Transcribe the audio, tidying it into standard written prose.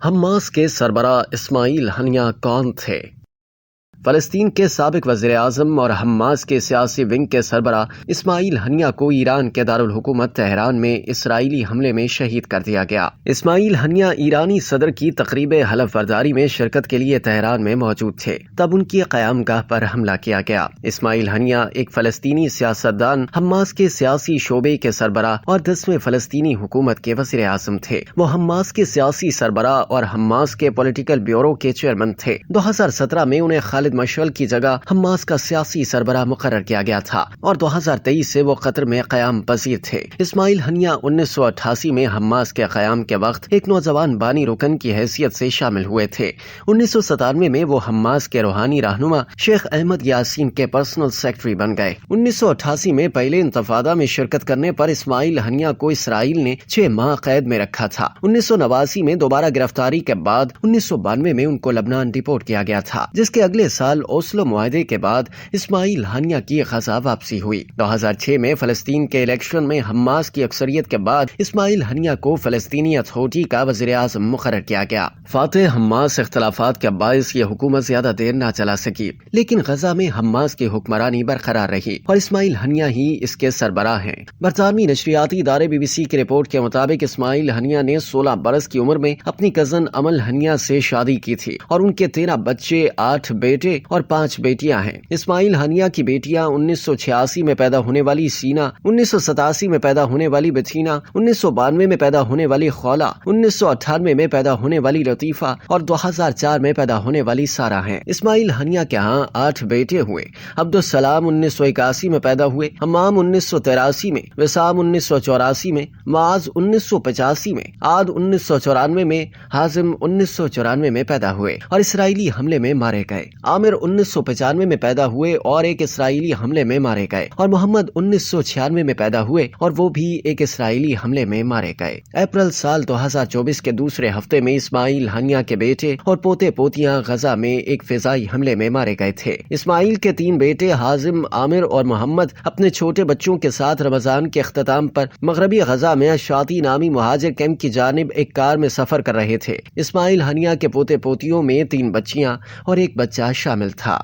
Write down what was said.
Hamas کے سربراہ اسماعیل ہنیہ کون تھے؟ فلسطین کے سابق وزیر اعظم اور حماس کے سیاسی ونگ کے سربراہ اسماعیل ہنیہ کو ایران کے دارالحکومت تہران میں اسرائیلی حملے میں شہید کر دیا گیا۔ اسماعیل ہنیہ ایرانی صدر کی تقریب حلف برداری میں شرکت کے لیے تہران میں موجود تھے، تب ان کی قیام گاہ پر حملہ کیا گیا۔ اسماعیل ہنیہ ایک فلسطینی سیاستدان، حماس کے سیاسی شعبے کے سربراہ اور 10ویں فلسطینی حکومت کے وزیر اعظم تھے۔ وہ حماس کے سیاسی سربراہ اور حماس کے پولیٹیکل بیورو کے چیئرمین تھے۔ 2017 میں انہیں خالد مشعل کی جگہ حماس کا سیاسی سربراہ مقرر کیا گیا تھا اور 2023 سے وہ قطر میں قیام پذیر تھے۔ اسماعیل ہنیہ 1988 میں حماس کے قیام کے وقت ایک نوجوان بانی رکن کی حیثیت سے شامل ہوئے تھے۔ 1997 میں وہ حماس کے روحانی رہنما شیخ احمد یاسین کے پرسنل سیکرٹری بن گئے۔ 1988 میں پہلے انتفاضہ میں شرکت کرنے پر اسماعیل ہنیہ کو اسرائیل نے 6 ماہ قید میں رکھا تھا۔ 1989 میں دوبارہ گرفتاری کے بعد 1992 میں ان کو لبنان ڈیپورٹ کیا گیا تھا، جس کے اگلے سال اوسلو معاہدے کے بعد اسماعیل ہنیہ کی غزہ واپسی ہوئی۔ 2006 میں فلسطین کے الیکشن میں حماس کی اکثریت کے بعد اسماعیل ہنیہ کو فلسطینی اتھارٹی کا وزیر اعظم مقرر کیا گیا۔ فاتح حماس اختلافات کے باعث یہ حکومت زیادہ دیر نہ چلا سکی، لیکن غزہ میں حماس کی حکمرانی برقرار رہی اور اسماعیل ہنیہ ہی اس کے سربراہ ہیں۔ برطانوی نشریاتی ادارے BBC کی رپورٹ کے مطابق اسماعیل ہنیہ نے 16 برس کی عمر میں اپنی کزن امل ہنیہ سے شادی کی تھی اور ان کے 13 بچے، 8 بیٹے اور 5 بیٹیاں ہیں۔ اسماعیل ہنیہ کی بیٹیاں 1986 میں پیدا ہونے والی سینا، 1987 میں پیدا ہونے والی بتینا، 1992 میں پیدا ہونے والی خولا، 1998 میں پیدا ہونے والی لطیفہ اور 2004 میں پیدا ہونے والی سارہ ہیں۔ اسماعیل ہنیہ کے ہاں 8 بیٹے ہوئے۔ عبدالسلام 1981 میں پیدا ہوئے، حمام 1983 میں، وسام 1984 میں، معاذ 1985 میں، عاد 1994 میں، حازم 1994 میں پیدا ہوئے اور اسرائیلی حملے میں مارے گئے۔ عامر 1995 میں پیدا ہوئے اور ایک اسرائیلی حملے میں مارے گئے، اور محمد 1996 میں پیدا ہوئے اور وہ بھی ایک اسرائیلی حملے میں مارے گئے۔ اپریل سال 2024 کے دوسرے ہفتے میں اسماعیل ہنیہ کے بیٹے اور پوتے پوتیاں غزہ میں ایک فضائی حملے میں مارے گئے تھے۔ اسماعیل کے 3 بیٹے حازم، عامر اور محمد اپنے چھوٹے بچوں کے ساتھ رمضان کے اختتام پر مغربی غزہ میں شاطی نامی مہاجر کیمپ کی جانب ایک کار میں سفر کر رہے تھے۔ اسماعیل ہنیہ کے پوتے پوتیوں میں 3 بچیاں اور ایک بچہ شامل تھا۔